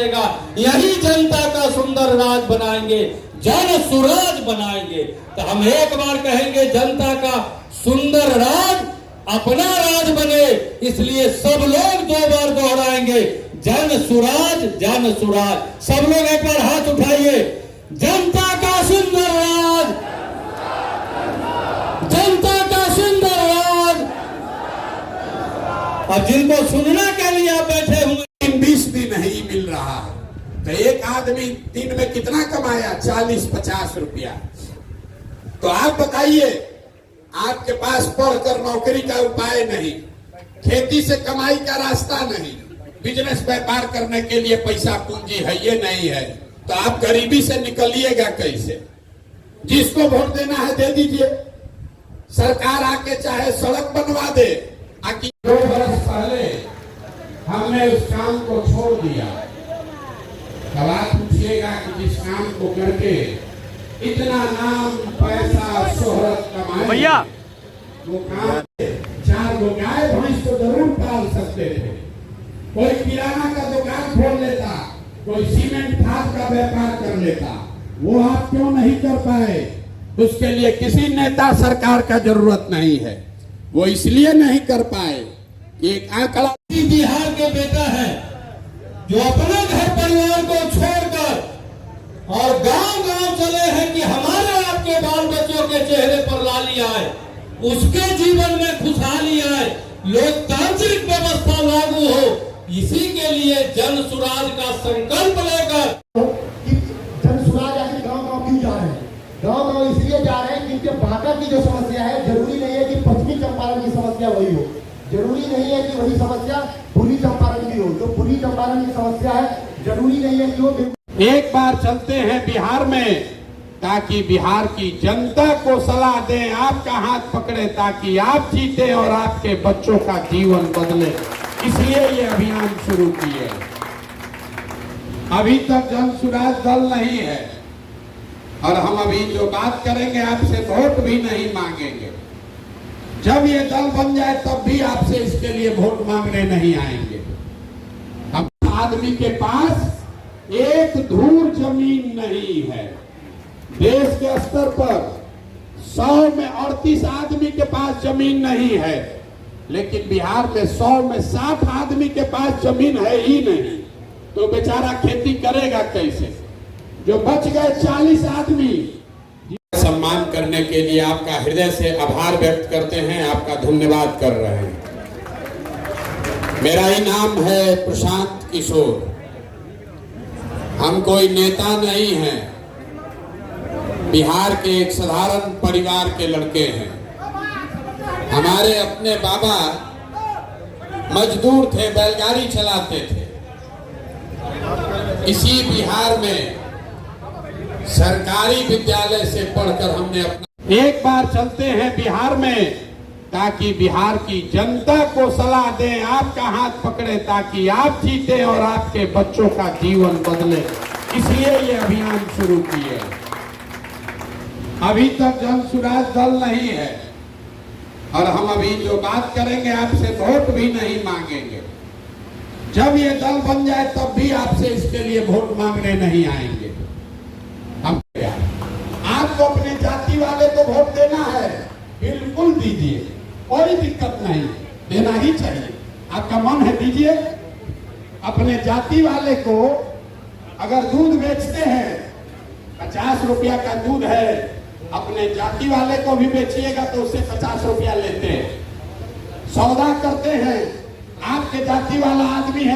चलेगा। यही जनता का सुंदर राज बनाएंगे, जन सुराज बनाएंगे। तो हम एक बार कहेंगे, जनता का सुंदर राज अपना राज बने, इसलिए सब लोग 2 बार दोहराएंगे, जन सुराज जन सुराज। सब लोग एक बार हाथ उठाइए, जनता का सुंदर राज, जनता का सुंदर राज। और जिनको सुनने के लिए आप बैठे हुए, 20 दिन ही मिल रहा है, तो एक आदमी दिन में कितना कमाया? 40-50 रुपया। तो आप बताइए, आपके पास पढ़कर नौकरी का उपाय नहीं, खेती से कमाई का रास्ता नहीं, बिजनेस व्यापार करने के लिए पैसा पूंजी है ये नहीं है, तो आप गरीबी से निकलिएगा कैसे? जिसको वोट देना है दे दीजिए, सरकार आके चाहे सड़क बनवा दे। 2 वर्ष पहले हमने उस काम को छोड़ दिया। अब आप पूछिएगा कि जिस काम को करके इतना नाम पैसा शोहरत कमाए भैया, वो काम 4 गो गाय भैंस तो जरूर पाल सकते थे, कोई किराना का दुकान खोल लेता, कोई सीमेंट खाद का व्यापार कर लेता, वो आप क्यों नहीं कर पाए? उसके लिए किसी नेता सरकार का जरूरत नहीं है, वो इसलिए नहीं कर पाए कि एक आंकड़ा बिहार के बेटा है जो अपने घर परिवार को छोड़कर और गांव-गांव चले हैं कि हमारे आपके बाल बच्चों के चेहरे पर लाली आए, उसके जीवन में खुशहाली आए, लोकतांत्रिक व्यवस्था लागू हो, इसी के लिए जन सुराज का संकल्प लेकर जन सुराज आखिर गांव-गांव क्यों जा रहे हैं? गांव-गांव इसलिए जा रहे हैं क्योंकि बांका की जो समस्या है, जरूरी नहीं है कि पश्चिमी चंपारण की समस्या वही हो, जरूरी नहीं है कि वही समस्या पूर्वी चंपारण की हो। जो पूर्वी चंपारण की समस्या है, जरूरी नहीं है कि वो एक बार चलते हैं बिहार में, ताकि बिहार की जनता को सलाह दें, आपका हाथ पकड़े, ताकि आप जीते और आपके बच्चों का जीवन बदले। इसलिए ये अभियान शुरू किए। अभी तक जन सुराज दल नहीं है, और हम अभी जो बात करेंगे आपसे वोट भी नहीं मांगेंगे। जब ये दल बन जाए तब भी आपसे इसके लिए वोट मांगने नहीं आएंगे। अब आदमी के पास एक धूर जमीन नहीं है। देश के स्तर पर 100 में 38 आदमी के पास जमीन नहीं है, लेकिन बिहार में 100 में 60 आदमी के पास जमीन है ही नहीं, तो बेचारा खेती करेगा कैसे? जो बच गए 40 आदमी, सम्मान करने के लिए आपका हृदय से आभार व्यक्त करते हैं, आपका धन्यवाद कर रहे हैं। मेरा ही नाम है प्रशांत किशोर। हम कोई नेता नहीं हैं, बिहार के एक साधारण परिवार के लड़के हैं। हमारे अपने बाबा मजदूर थे, बैलगाड़ी चलाते थे। इसी बिहार में सरकारी विद्यालय से पढ़कर हमने अपना एक बार चलते हैं बिहार में, ताकि बिहार की जनता को सलाह दें, आपका हाथ पकड़े, ताकि आप जीते और आपके बच्चों का जीवन बदले। इसलिए ये अभियान शुरू किए। अभी तक जन सुराज दल नहीं है, और हम अभी जो बात करेंगे आपसे वोट भी नहीं मांगेंगे। जब ये दल बन जाए तब भी आपसे इसके लिए वोट मांगने नहीं आएंगे। हम आपको अपने जाति वाले को वोट देना है, बिल्कुल दीजिए, कोई दिक्कत नहीं, देना ही चाहिए। आपका मन है दीजिए। अपने जाति वाले को अगर दूध बेचते हैं, 50 रुपया का दूध है, अपने जाति वाले को भी बेचिएगा तो उससे 50 रुपया लेते हैं। सौदा करते हैं, आपके जाति वाला आदमी है